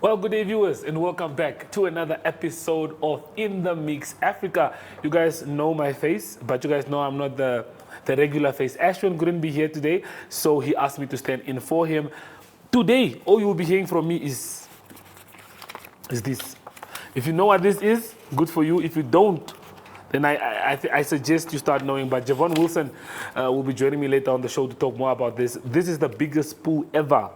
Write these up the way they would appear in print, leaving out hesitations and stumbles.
Well, good day, viewers, and welcome back to another episode of In the Mix Africa. You guys know my face, but you guys know I'm not the regular face. Ashwin couldn't be here today, so he asked me to stand in for him. Today, all you will be hearing from me is this. If you know what this is, good for you. If you don't, then I suggest you start knowing. But Jevon Wilson will be joining me later on the show to talk more about this. This is the biggest pool ever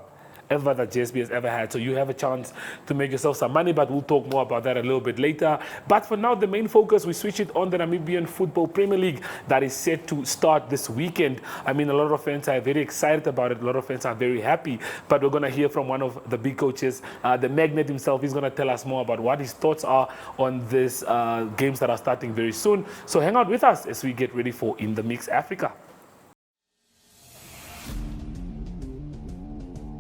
that JSB has ever had. So you have a chance to make yourself some money, but we'll talk more about that a little bit later. But for now, the main focus, we switch it on the Namibian Football Premier League that is set to start this weekend. I mean, a lot of fans are very excited about it. A lot of fans are very happy. But we're going to hear from one of the big coaches, the Magnet himself. He's going to tell us more about what his thoughts are on these games that are starting very soon. So hang out with us as we get ready for In the Mix Africa.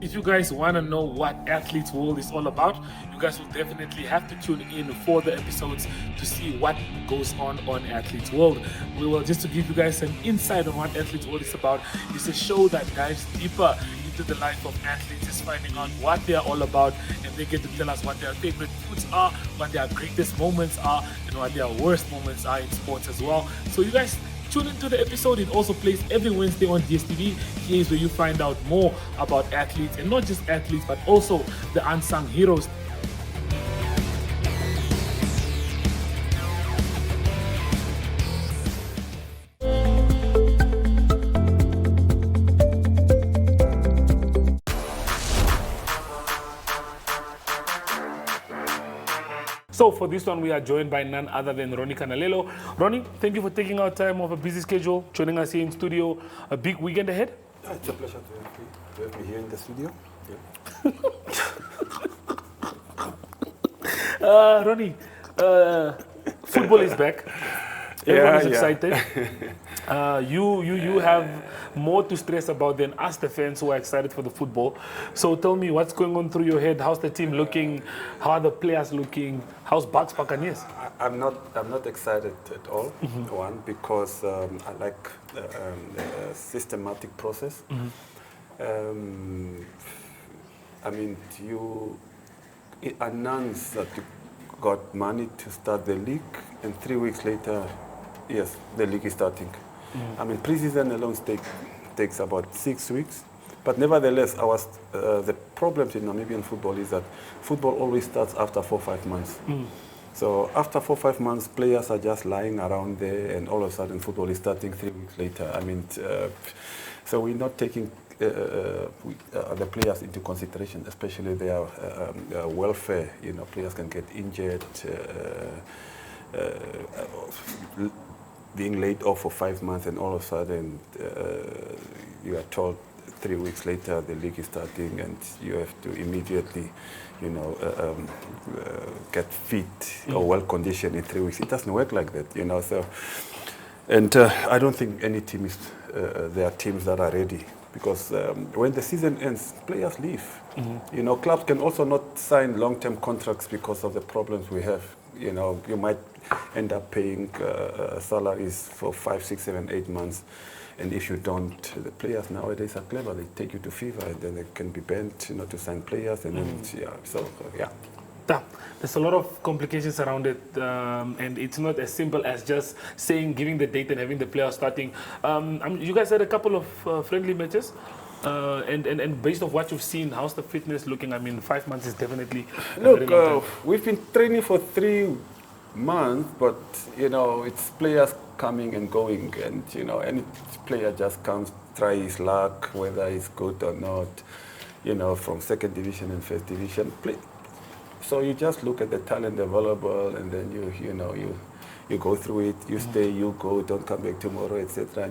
If you guys want to know what Athletes World is all about, you guys will definitely have to tune in for the episodes to see what goes on Athletes World. We will, just to give you guys an insight on what Athletes World is about, it's a show that dives deeper into the life of athletes, is finding out what they are all about, and they get to tell us what their favorite foods are, what their greatest moments are, and what their worst moments are in sports as well. So you guys tune into the episode. It also plays every Wednesday on DSTV. Here is where you find out more about athletes, and not just athletes, but also the unsung heroes. So for this one, we are joined by none other than Ronnie Kanalelo. Ronnie, thank you for taking our time off a busy schedule, joining us here in studio. A big weekend ahead. It's a pleasure to have me here in the studio. Yeah. Ronnie, football is back. Everyone is excited. You have more to stress about than us, the fans who are excited for the football. So tell me, what's going on through your head? How's the team looking? How are the players looking? How's Bucks Buccaneers? I'm not excited at all. One, because I like the systematic process. I mean, you announce that you got money to start the league, and 3 weeks later, yes, the league is starting. I mean, pre-season alone takes about 6 weeks. But nevertheless, the problem in Namibian football is that football always starts after 4 or 5 months. So after 4 or 5 months, players are just lying around there, and all of a sudden football is starting 3 weeks later. I mean, so we're not taking the players into consideration, especially their welfare. You know, players can get injured. Being laid off for 5 months, and all of a sudden you are told 3 weeks later the league is starting, and you have to immediately, get fit or well conditioned in 3 weeks. It doesn't work like that, you know. So, and I don't think any team is. There are teams that are ready, because when the season ends, players leave. You know, clubs can also not sign long-term contracts because of the problems we have. You know, you might end up paying salaries for 5, 6, 7, 8 months. And if you don't, the players nowadays are clever. They take you to FIFA, and then they can be bent, you know, to sign players. And then, yeah. There's a lot of complications around it, and it's not as simple as just giving the date and having the players starting. You guys had a couple of friendly matches. And based on what you've seen, how's the fitness looking? I mean, 5 months is definitely a very long time. We've been training for 3 months, but you know, it's players coming and going, and you know, any player just comes, try his luck, whether he's good or not. You know, from second division and first division. So you just look at the talent available, and then you go through it. You stay, you go, don't come back tomorrow, etc.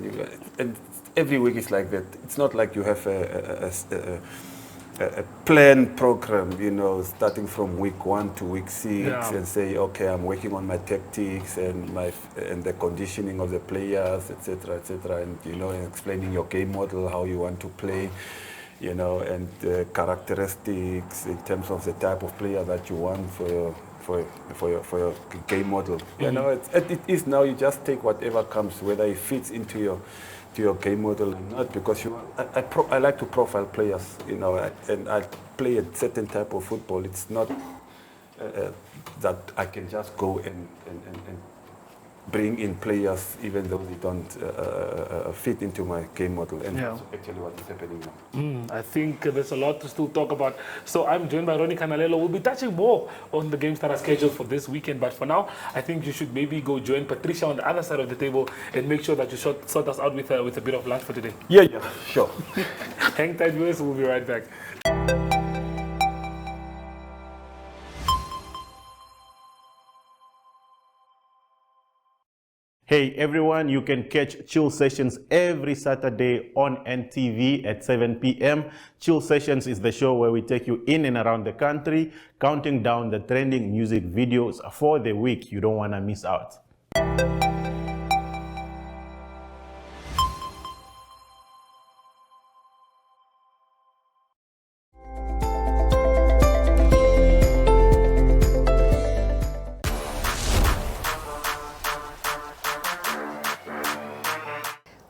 And every week is like that. It's not like you have a planned program, you know, starting from week 1 to week 6, and say, okay, I'm working on my tactics and the conditioning of the players, etc., and you know, explaining your game model, how you want to play. You know, and characteristics in terms of the type of player that you want for your game model. You know, it is now. You just take whatever comes, whether it fits into your to your game model and not, because I like to profile players, and I play a certain type of football. It's not that I can just go and bring in players even though they don't fit into my game model, and that's actually what is happening now. I think there's a lot to still talk about. So I'm joined by Ronnie Kanalelo. We'll be touching more on the games that are scheduled for this weekend, but for now, I think you should maybe go join Patricia on the other side of the table and make sure that you sort us out with a bit of lunch for today. Yeah, sure. Hang tight, viewers. We'll be right back. Hey everyone, you can catch Chill Sessions every Saturday on NTV at 7 p.m. Chill Sessions is the show where we take you in and around the country, counting down the trending music videos for the week. You don't want to miss out.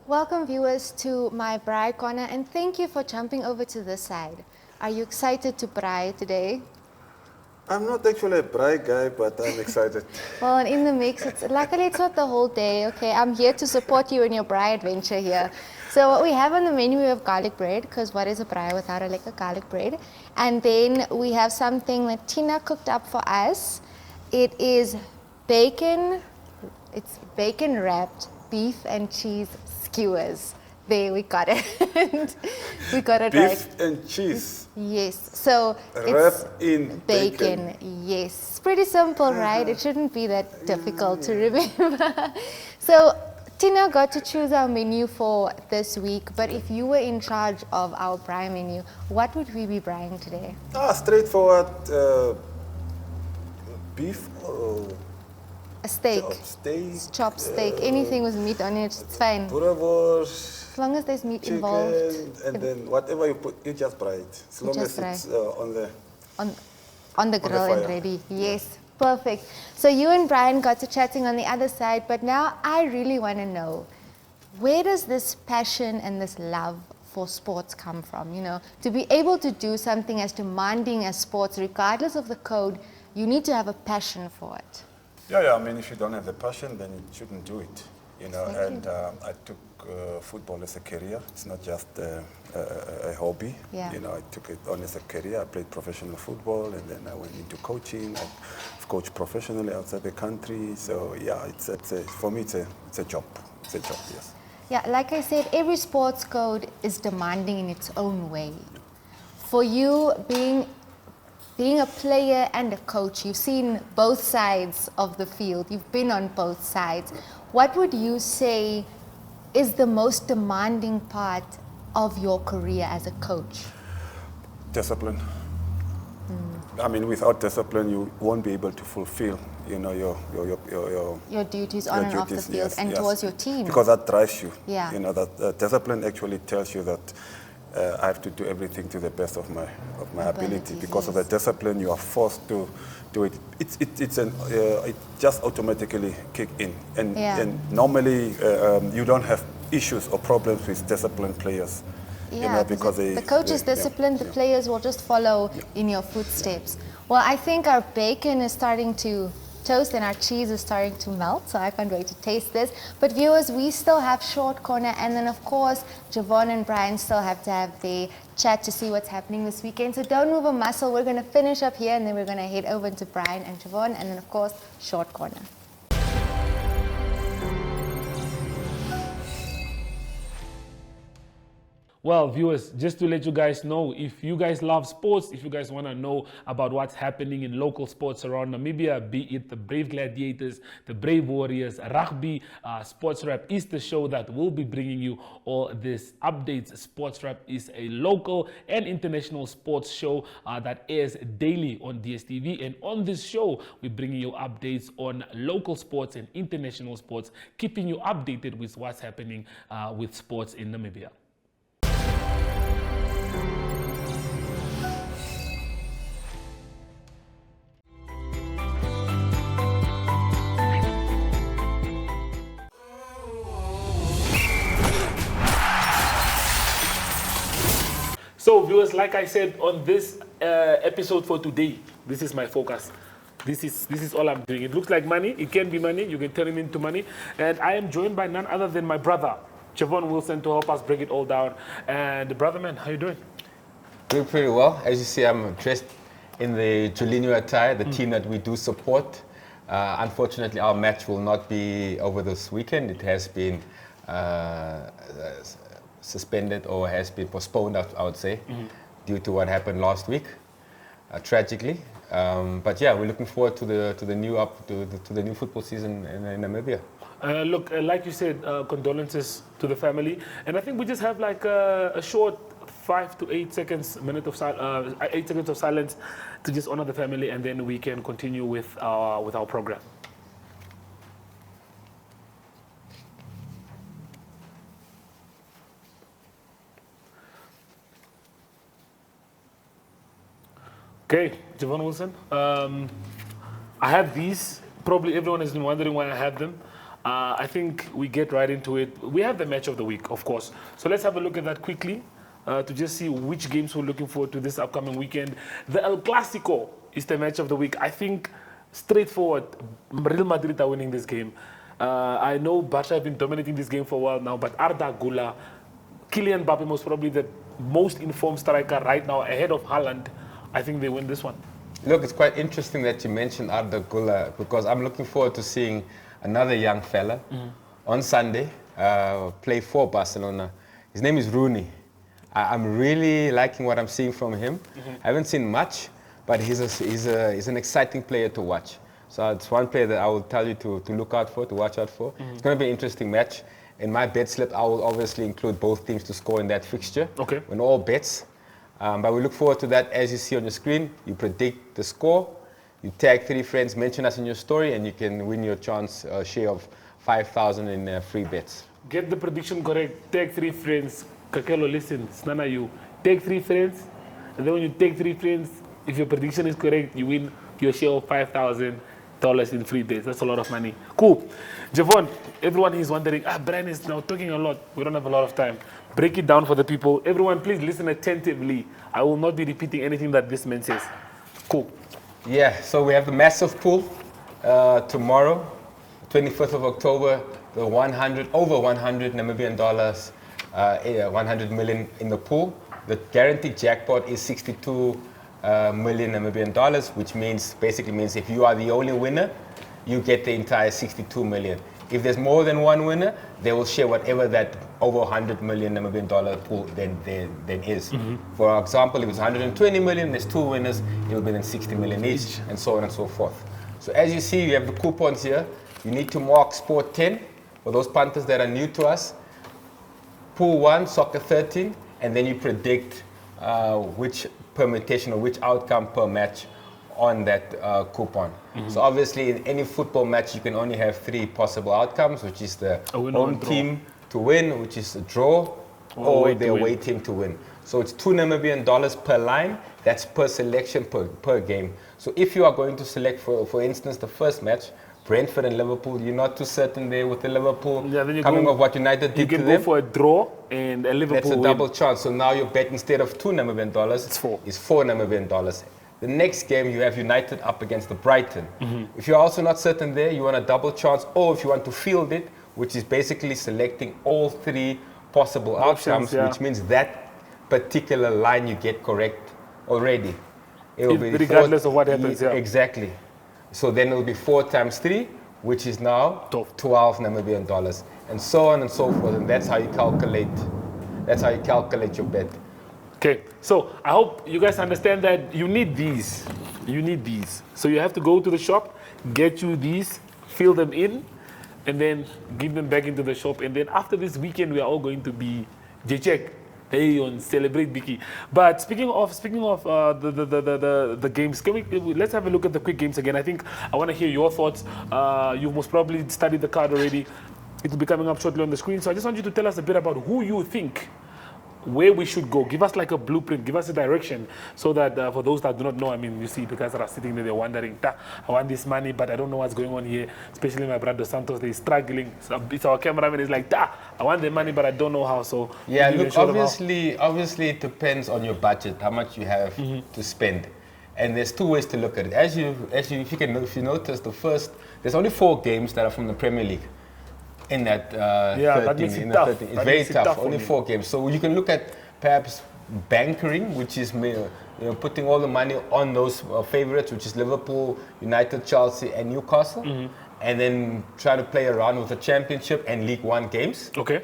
Welcome viewers to my braai corner, and thank you for jumping over to this side. Are you excited to braai today? I'm not actually a braai guy, but I'm excited. Well, in the mix, luckily it's not the whole day, okay? I'm here to support you in your braai adventure here. So what we have on the menu, we have garlic bread, because what is a braai without a garlic bread? And then we have something that Tina cooked up for us. It is bacon, it's bacon wrapped beef and cheese skewers. There, we got it. We got it right. Beef and cheese. Yes. So wrapped it's in bacon. Yes. It's pretty simple, right? It shouldn't be that difficult to remember. So Tina got to choose our menu for this week, but if you were in charge of our braai menu, what would we be braaiing today? Straightforward beef or a steak. Chopped steak. Anything with meat on it, it's fine. Boerewors. As long as there's meat chicken, involved. And then whatever you put, you just fry it. As long as it's on the grill fire. and ready. Yes, perfect. So you and Brian got to chatting on the other side, but now I really want to know, where does this passion and this love for sports come from? You know, to be able to do something as demanding as sports, regardless of the code, you need to have a passion for it. Yeah. I mean, if you don't have the passion, then you shouldn't do it. And I took football as a career. It's not just a hobby. Yeah. I took it on as a career. I played professional football, and then I went into coaching. I've coached professionally outside the country. So yeah, for me, it's a job. It's a job, yes. Yeah, like I said, every sports code is demanding in its own way. For you, being a player and a coach, you've seen both sides of the field. You've been on both sides. What would you say is the most demanding part of your career as a coach? Discipline. I mean, without discipline, you won't be able to fulfill, your duties on and off the field, yes, and yes. towards your team. Because that drives you. Yeah. That discipline actually tells you that I have to do everything to the best of my ability. Because of the discipline, you are forced to do it. It just automatically kick in, and normally you don't have issues or problems with disciplined players. Yeah, because the coach is disciplined, the players will just follow in your footsteps. Well, I think our bacon is starting to toast and our cheese is starting to melt, so I can't wait to taste this. But viewers, we still have Short Corner, and then of course Jevon and Brian still have to have their chat to see what's happening this weekend. So don't move a muscle. We're going to finish up here, and then we're going to head over to Brian and Jevon, and then of course Short Corner. Well, viewers, just to let you guys know, if you guys love sports, if you guys want to know about what's happening in local sports around Namibia, be it the Brave Gladiators, the Brave Warriors, rugby, Sports Wrap is the show that will be bringing you all these updates. Sports Wrap is a local and international sports show that airs daily on DSTV. And on this show, we're bringing you updates on local sports and international sports, keeping you updated with what's happening with sports in Namibia. So, viewers, like I said on this episode for today, this is my focus. This is all I'm doing. It looks like money. It can be money. You can turn it into money. And I am joined by none other than my brother, Jevon Wilson, to help us break it all down. And brother, man, how you doing? Doing pretty well. As you see, I'm dressed in the Julinho attire, the team that we do support. Unfortunately, our match will not be over this weekend. It has been suspended or has been postponed, I would say, due to what happened last week, tragically. But yeah, we're looking forward to the new football season in Namibia. Look, like you said, condolences to the family, and I think we just have like a short 5 to 8 seconds, 8 seconds of silence to just honor the family, and then we can continue with our program. Okay, Jevon Wilson. I have these. Probably everyone has been wondering why I have them. I think we get right into it. We have the match of the week, of course. So let's have a look at that quickly to just see which games we're looking forward to this upcoming weekend. The El Clasico is the match of the week. I think straightforward, Real Madrid are winning this game. I know Barca have been dominating this game for a while now, but Arda Güler, Kylian Mbappe, most probably the most informed striker right now ahead of Haaland. I think they win this one. Look, it's quite interesting that you mentioned Arda Güler because I'm looking forward to seeing another young fella on Sunday play for Barcelona. His name is Ronnie. I'm really liking what I'm seeing from him. I haven't seen much, but he's an exciting player to watch. So it's one player that I will tell you to look out for, to watch out for. It's going to be an interesting match. In my bet slip, I will obviously include both teams to score in that fixture. Okay. In all bets. But we look forward to that. As you see on your screen, you predict the score, you tag 3 friends, mention us in your story, and you can win your chance share of 5,000 in free bets. Get the prediction correct. Tag 3 friends. Kakelo, listen, it's none of you. Take 3 friends, and then when you take 3 friends, if your prediction is correct, you win your share of $5,000 in free bets. That's a lot of money. Cool. Jevon, everyone is wondering, Brian is now talking a lot. We don't have a lot of time. Break it down for the people. Everyone, please listen attentively. I will not be repeating anything that this man says. Cool. Yeah, so we have the massive pool tomorrow, 25th of October, the over 100 Namibian dollars, 100 million in the pool. The guaranteed jackpot is 62 million Namibian dollars, which basically means if you are the only winner, you get the entire 62 million. If there's more than one winner, they will share whatever that over 100 million Namibian dollar pool then is. For example, if it's 120 million, there's 2 winners, it will be then 60 million each, and so on and so forth. So as you see, you have the coupons here. You need to mark Sport 10 for those punters that are new to us. Pool 1, Soccer 13, and then you predict which permutation or which outcome per match on that coupon. So obviously in any football match you can only have 3 possible outcomes, which is the home team to win, which is a draw, or the away team to win. So it's 2 Namibian dollars per line. That's per selection per game. So if you are going to select, for instance, the first match, Brentford and Liverpool, you're not too certain there with the Liverpool coming off what United did to them. You can go for a draw and a Liverpool That's a double chance. So now your bet, instead of 2 Namibian dollars, is 4 Namibian dollars. The next game you have United up against the Brighton. If you're also not certain there, you want a double chance, or if you want to field it, which is basically selecting all 3 possible outcomes, which means that particular line you get correct already. It will be regardless of what happens. Exactly. So then it will be 4 times 3, which is now 12 Namibian dollars, and so on and so forth. And that's how you calculate. That's how you calculate your bet. Okay, so I hope you guys understand that you need these. You need these. So you have to go to the shop, get you these, fill them in, and then give them back into the shop. And then after this weekend, we are all going to be J-Check. Hey, on celebrate Biki. But speaking of the games, let's have a look at the quick games again. I think I want to hear your thoughts. You've most probably studied the card already. It will be coming up shortly on the screen. So I just want you to tell us a bit about who you think where we should go. Give us like a blueprint, give us a direction, so that for those that do not know, I mean, you see the guys that are sitting there, they're wondering, I want this money, but I don't know what's going on here. Especially my brother Santos, they're struggling. So it's our cameraman is like, I want the money, but I don't know how. So yeah, look, obviously it depends on your budget, how much you have to spend. And there's two ways to look at it. If you notice, there's only 4 games that are from the Premier League. In that 13, that makes it tough. It's very tough. Only 4 games. So you can look at perhaps bankering, which is putting all the money on those favorites, which is Liverpool, United, Chelsea, and Newcastle, and then try to play around with the Championship and League One games. Okay.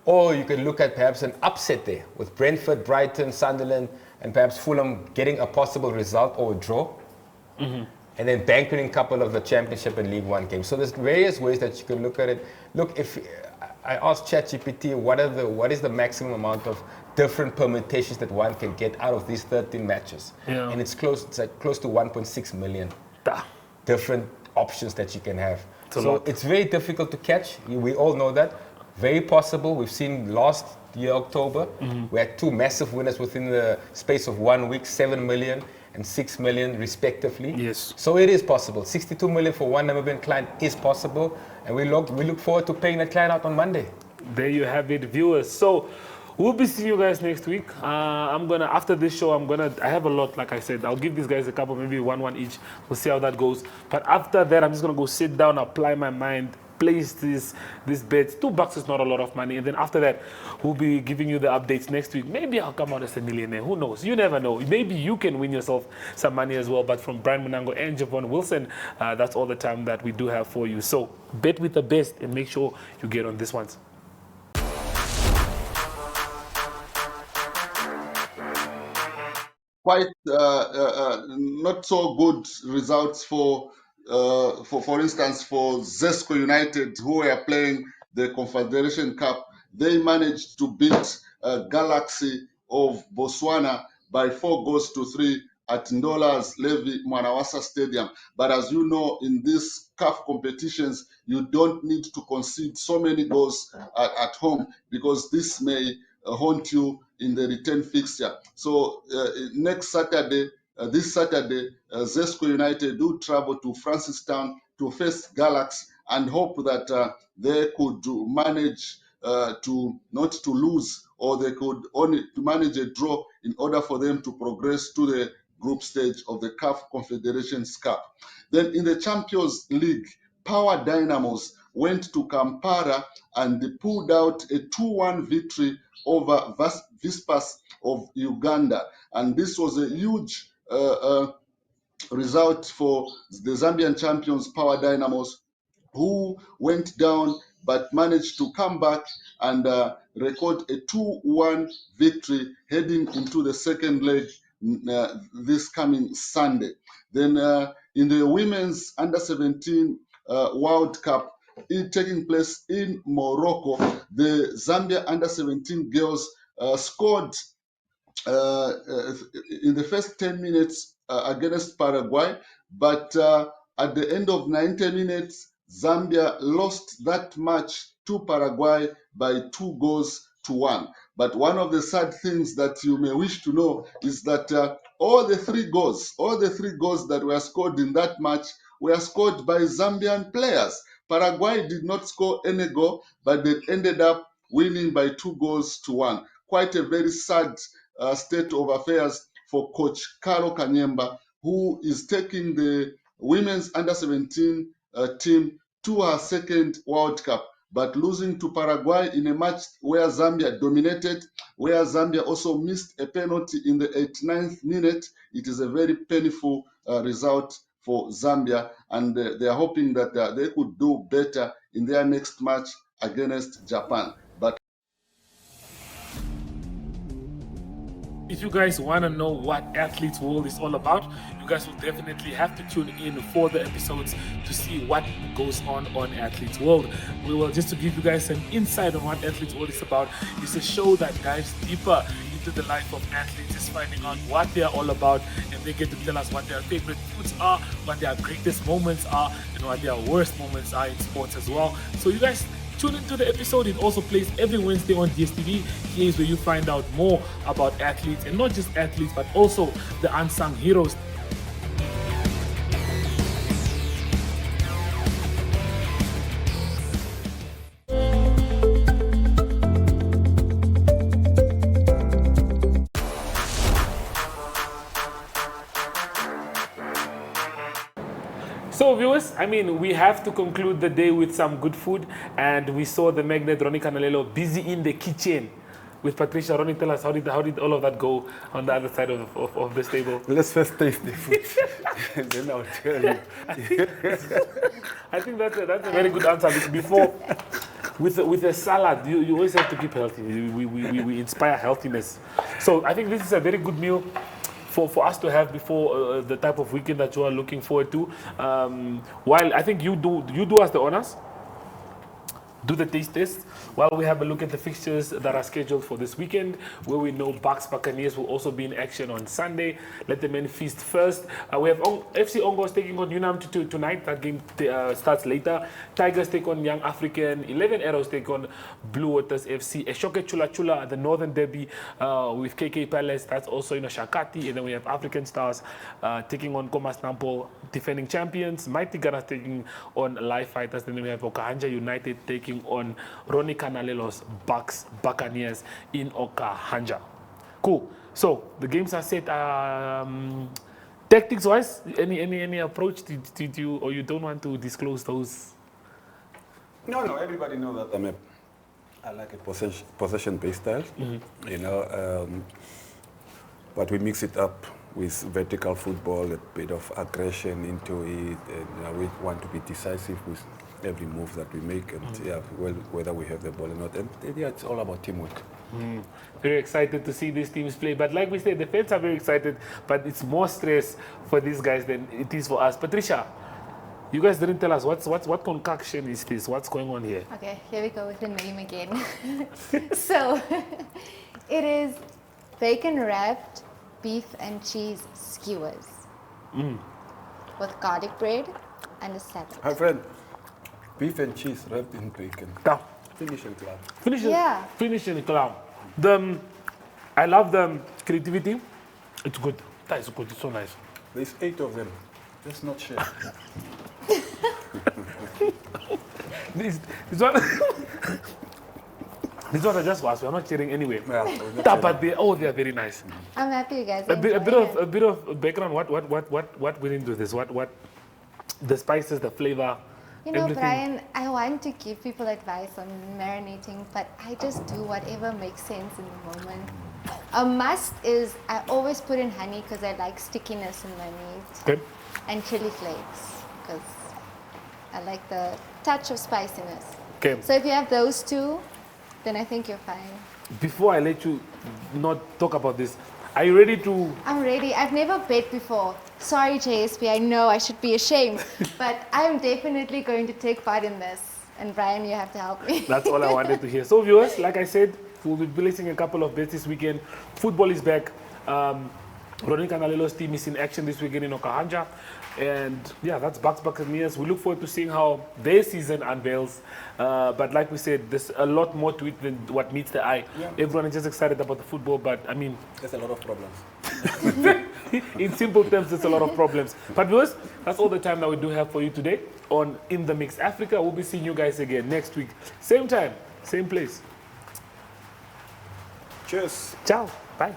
Or you can look at perhaps an upset there with Brentford, Brighton, Sunderland, and perhaps Fulham getting a possible result or a draw. And then bankering a couple of the Championship and League One games. So there's various ways that you can look at it. Look, if I asked ChatGPT what is the maximum amount of different permutations that one can get out of these 13 matches, and it's close to 1.6 million different options that you can have. So it's very difficult to catch. We all know that. Very possible. We've seen last year October, we had 2 massive winners within the space of 1 week, 7 million. And 6 million respectively. Yes. So it is possible. 62 million for one Namibian client is possible, and we look forward to paying that client out on Monday. There you have it, viewers. So we'll be seeing you guys next week. After this show, I have a lot, like I said. I'll give these guys a couple, maybe one each. We'll see how that goes. But after that, I'm just gonna go sit down, apply my mind, place this bets. $2 is not a lot of money. And then after that, we'll be giving you the updates next week. Maybe I'll come out as a millionaire. Who knows? You never know. Maybe you can win yourself some money as well. But from Brian Munango and Jevon Wilson, that's all the time that we do have for you. So bet with the best and make sure you get on this one. Quite not so good results for instance, for Zesco United, who were playing the Confederation Cup. They managed to beat Galaxy of Botswana by 4-3 at Ndola's Levi Mwanawasa Stadium. But as you know, in these CAF competitions, you don't need to concede so many goals at home, because this may haunt you in the return fixture. So this Saturday, Zesco United will travel to Francistown to face Galaxy and hope that they could manage to not to lose, or they could only to manage a draw in order for them to progress to the group stage of the CAF Confederations Cup. Then in the Champions League, Power Dynamos went to Kampala and they pulled out a 2-1 victory over Vispas of Uganda. And this was a huge result for the Zambian champions, Power Dynamos, who went down but managed to come back and record a 2-1 victory heading into the second leg this coming Sunday. Then in the women's under-17 World Cup taking place in Morocco, the Zambia under-17 girls scored in the first 10 minutes against Paraguay, but at the end of 90 minutes, Zambia lost that match to Paraguay by 2-1. But one of the sad things that you may wish to know is that all the three goals that were scored in that match were scored by Zambian players. Paraguay did not score any goal, but they ended up winning by 2-1. Quite a very sad state of affairs for Coach Carlo Kanyemba, who is taking the women's under-17 team to her second World Cup, but losing to Paraguay in a match where Zambia dominated, where Zambia also missed a penalty in the 89th minute. It is a very painful result for Zambia, and they are hoping that they could do better in their next match against Japan. But if you guys want to know what Athletes World is all about, you guys will definitely have to tune in for the episodes to see what goes on Athletes World. We will, just to give you guys an insight on what Athletes World is about, it's a show that dives deeper into the life of athletes, is finding out what they are all about, and they get to tell us what their favorite foods are, what their greatest moments are, and what their worst moments are in sports as well. So you guys Tune into the episode. It also plays every Wednesday on JSB. Here's where you find out more about athletes, and not just athletes, but also the unsung heroes. So viewers, I mean, we have to conclude the day with some good food, and we saw the magnet Ronnie Kanalelo busy in the kitchen with Patricia. Ronnie, tell us, how did all of that go on the other side of this table? Let's first taste the food, and then I'll tell you. I think that's a very good answer. Before, with a salad, you always have to keep healthy. We inspire healthiness. So I think this is a very good meal for us to have before the type of weekend that you are looking forward to. While I think you do us the honors, do the taste test while we have a look at the fixtures that are scheduled for this weekend, where we know Bucks Buccaneers will also be in action on Sunday. Let the men feast first. We have FC Ongos taking on UNAM tonight. That game starts later. Tigers take on Young African. 11 Arrows take on Blue Waters FC. Eshoke Chula Chula, the Northern Derby with KK Palace. That's also Shakati. And then we have African Stars taking on Komas Nampo, defending champions. Mighty Gunners taking on Live Fighters. Then we have Okahandja United taking on Ronnie Kanalelo's Bucks Buccaneers in Okahandja. Cool. So the games are set. Tactics wise, any approach did you, or you don't want to disclose those? No, everybody knows that I like a possession-based style, you know, but we mix it up with vertical football, a bit of aggression into it, and we want to be decisive with every move that we make, and whether we have the ball or not. And it's all about teamwork. Very excited to see these teams play. But like we said, the fans are very excited, but it's more stress for these guys than it is for us. Patricia, you guys didn't tell us what concoction is this? What's going on here? Okay, here we go with the name again. So, it is bacon wrapped beef and cheese skewers with garlic bread and a salad. Hi, friend. Beef and cheese wrapped in bacon. Down. Finish and club. Finish in the clown. I love the creativity. It's good. That is good. It's so nice. There's 8 of them. Let's not share. This one. This one I just was. We're not sharing anyway. Yeah, But they are very nice. I'm happy you guys A bit enjoy of background. What went into this? What the spices, the flavor. You know, everything. Brian, I want to give people advice on marinating, but I just do whatever makes sense in the moment. A must is I always put in honey because I like stickiness in my meat. Okay. And chili flakes because I like the touch of spiciness. Okay. So if you have those two, then I think you're fine. Before I let you not talk about this, are you ready to? I'm ready. I've never bet before. Sorry, JSB, I know I should be ashamed, but I'm definitely going to take part in this. And Brian, you have to help me. That's all I wanted to hear. So viewers, like I said, we'll be placing a couple of bets this weekend. Football is back. Ronnie Kanalelo's team is in action this weekend in Okahandja. And yeah, that's Bucks Buccaneers. We look forward to seeing how their season unveils. But like we said, there's a lot more to it than what meets the eye. Yeah. Everyone is just excited about the football, but I mean, There's a lot of problems. in simple terms, there's a lot of problems. But viewers, that's all the time that we do have for you today on In the Mix Africa. We'll be seeing you guys again next week. Same time, same place. Cheers. Ciao. Bye.